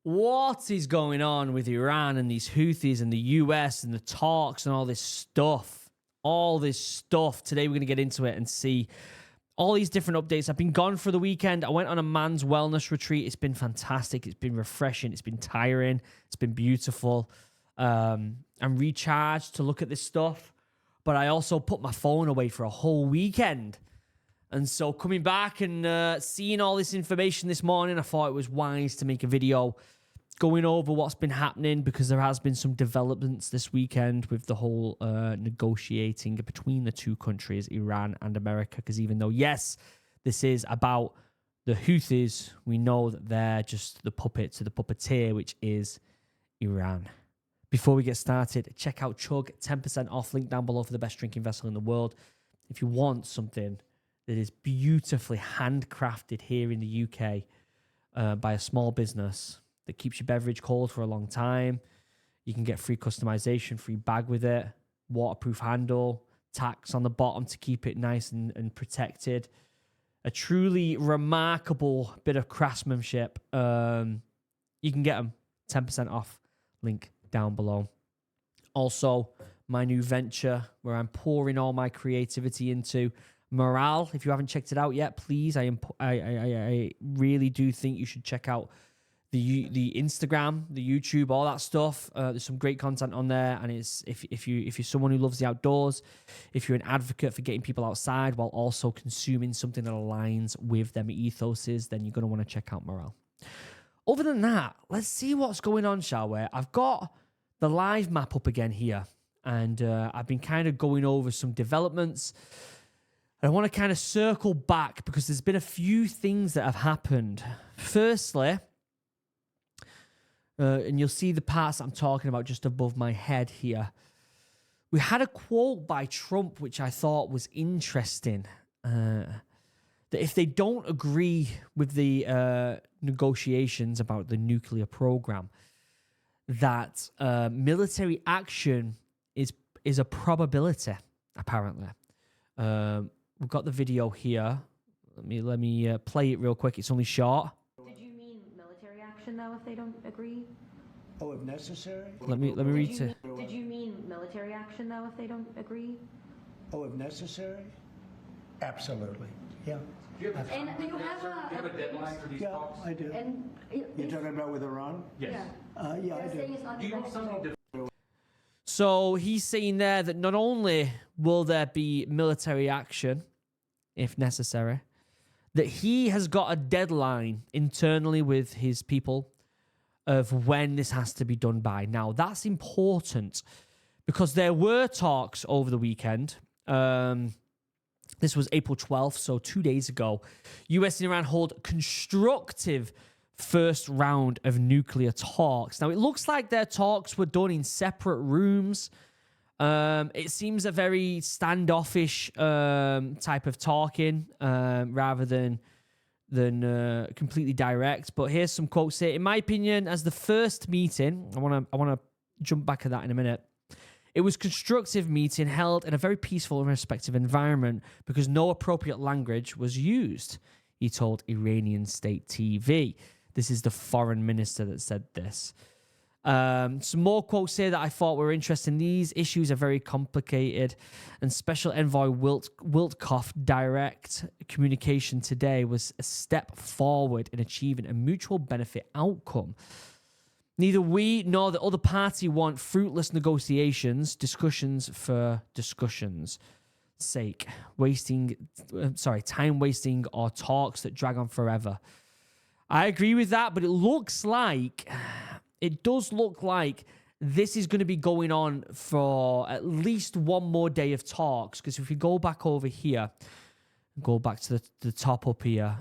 What is going on with Iran and these Houthis and the US and the talks and all this stuff? All this stuff. Today we're going to get into it and see all these different updates. I've been gone for the weekend. I went on a man's wellness retreat. It's been fantastic. It's been refreshing. It's been tiring. It's been beautiful. I'm recharged to look at this stuff. But I also put my phone away for a whole weekend. And so coming back and seeing all this information this morning, I thought it was wise to make a video going over what's been happening, because there has been some developments this weekend with the whole negotiating between the two countries, Iran and America. Because even though, yes, this is about the Houthis, we know that they're just the puppet to the puppeteer, which is Iran. Before we get started, check out Chug, 10% off, link down below for the best drinking vessel in the world. If you want something that is beautifully handcrafted here in the UK by a small business that keeps your beverage cold for a long time, you can get free customization, free bag with it, waterproof handle, tacks on the bottom to keep it nice and protected. A truly remarkable bit of craftsmanship. You can get them 10% off, link down below. Also, my new venture where I'm pouring all my creativity into, Morale. If you haven't checked it out yet, please, I really do think you should check out the Instagram, the YouTube, all that stuff. There's some great content on there, and it's if you're someone who loves the outdoors, if you're an advocate for getting people outside while also consuming something that aligns with them ethoses, then you're going to want to check out Morale. Other than that, let's see what's going on, shall we? I've got the live map up again here, and I've been kind of going over some developments. I want to kind of circle back because there's been a few things that have happened. Firstly, and you'll see the parts I'm talking about just above my head here. We had a quote by Trump, which I thought was interesting. That if they don't agree with the negotiations about the nuclear program, that military action is a probability, apparently. We've got the video here. Let me play it real quick. It's only short. Did you mean military action though if they don't agree? Oh, if necessary? Let me read it. Did you mean military action though if they don't agree? Oh, if necessary? Absolutely. Yeah. And you have a deadline for these Yeah, talks? I do. And You're talking about with Iran? Yes. Yeah, I saying do. it's Do you have something unconventional. to So he's saying there that not only will there be military action, if necessary, that he has got a deadline internally with his people of when this has to be done by. Now, that's important because there were talks over the weekend. This was April 12th, so 2 days ago. US and Iran hold constructive first round of nuclear talks. Now, it looks like their talks were done in separate rooms. It seems a very standoffish type of talking rather than completely direct. But here's some quotes here. In my opinion, as the first meeting, I want to jump back to that in a minute. It was a constructive meeting held in a very peaceful and respectful environment because no appropriate language was used, he told Iranian state TV. This is the foreign minister that said this. Some more quotes here that I thought were interesting. These issues are very complicated, and Special Envoy Witkoff direct communication today was a step forward in achieving a mutual benefit outcome. Neither we nor the other party want fruitless negotiations, discussions for discussions' sake, time wasting or talks that drag on forever. I agree with that, but it does look like this is going to be going on for at least one more day of talks. Because if we go back over here, go back to the top up here,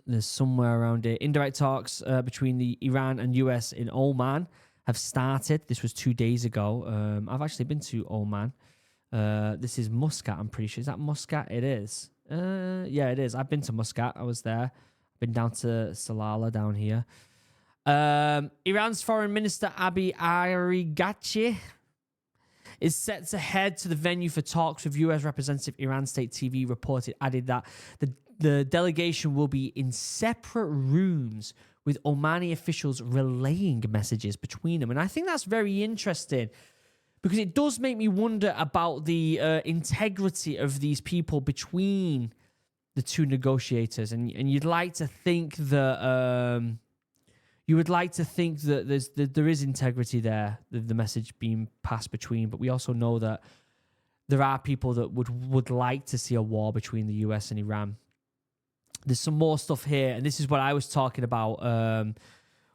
there's somewhere around it. Indirect talks between the Iran and US in Oman have started. This was 2 days ago. I've actually been to Oman. This is Muscat, I'm pretty sure. Is that Muscat? It is. Yeah, it is. I've been to Muscat. I was there. I've been down to Salalah down here. Iran's Foreign Minister Abi Arigachi is set to head to the venue for talks with US Representative. Iran State TV reported, added that the delegation will be in separate rooms with Omani officials relaying messages between them. And I think that's very interesting because it does make me wonder about the integrity of these people between the two negotiators. And you'd like to think that there is integrity there, the message being passed between. But we also know that there are people that would like to see a war between the US and Iran. There's some more stuff here, and this is what I was talking about,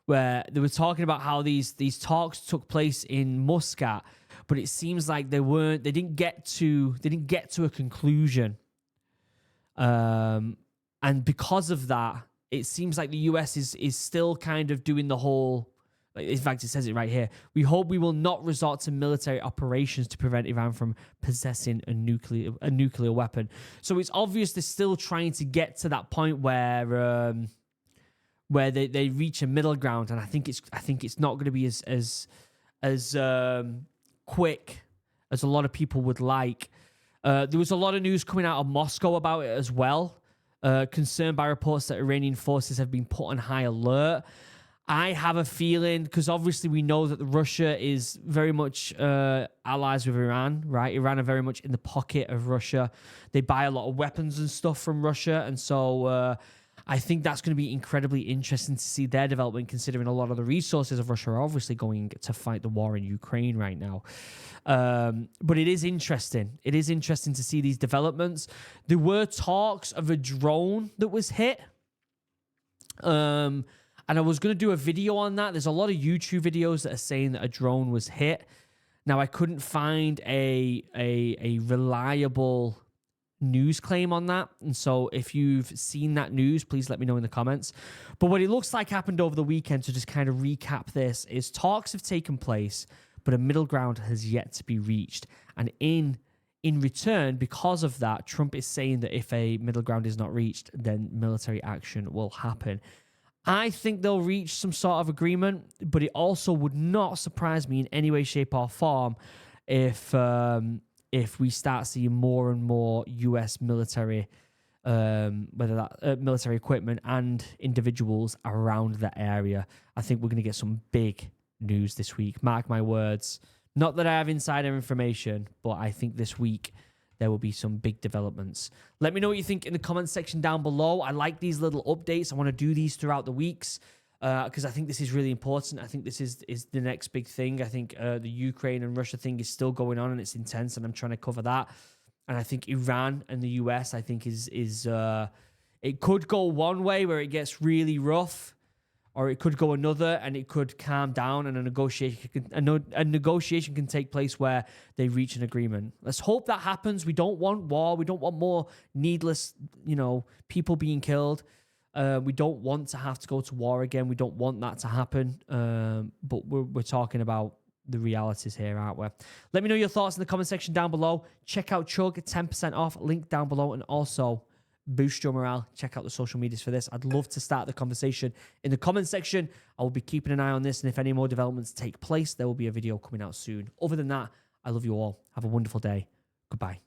where they were talking about how these talks took place in Muscat, but it seems like they didn't get to a conclusion, and because of that, it seems like the US is still kind of doing the whole. In fact, it says it right here. We hope we will not resort to military operations to prevent Iran from possessing a nuclear weapon. So it's obvious they're still trying to get to that point where they reach a middle ground, and I think it's not going to be as quick as a lot of people would like. There was a lot of news coming out of Moscow about it as well, concerned by reports that Iranian forces have been put on high alert. I have a feeling, because obviously we know that Russia is very much allies with Iran, right? Iran are very much in the pocket of Russia. They buy a lot of weapons and stuff from Russia. And so I think that's going to be incredibly interesting to see their development, considering a lot of the resources of Russia are obviously going to fight the war in Ukraine right now. But it is interesting. It is interesting to see these developments. There were talks of a drone that was hit. And I was going to do a video on that. There's a lot of YouTube videos that are saying that a drone was hit. Now, I couldn't find a reliable news claim on that. And so if you've seen that news, please let me know in the comments. But what it looks like happened over the weekend, to just kind of recap this, is talks have taken place, but a middle ground has yet to be reached. And in return, because of that, Trump is saying that if a middle ground is not reached, then military action will happen. I think they'll reach some sort of agreement, but it also would not surprise me in any way, shape, or form if we start seeing more and more US military, whether that military equipment and individuals around that area. I think we're going to get some big news this week. Mark my words. Not that I have insider information, but I think this week there will be some big developments. Let me know what you think in the comments section down below. I like these little updates. I want to do these throughout the weeks because I think this is really important. I think this is the next big thing. I think the Ukraine and Russia thing is still going on and it's intense, and I'm trying to cover that. And I think Iran and the US, I think is it could go one way where it gets really rough, or it could go another and it could calm down, and a negotiation can take place where they reach an agreement. Let's hope that happens. We don't want war. We don't want more needless, people being killed. We don't want to have to go to war again. We don't want that to happen. But we're talking about the realities here, aren't we? Let me know your thoughts in the comment section down below. Check out Chug, 10% off, link down below, and also boost your morale. Check out the social medias for this. I'd love to start the conversation in the comment section. I will be keeping an eye on this, and if any more developments take place, there will be a video coming out soon. Other than that, I love you all. Have a wonderful day. Goodbye.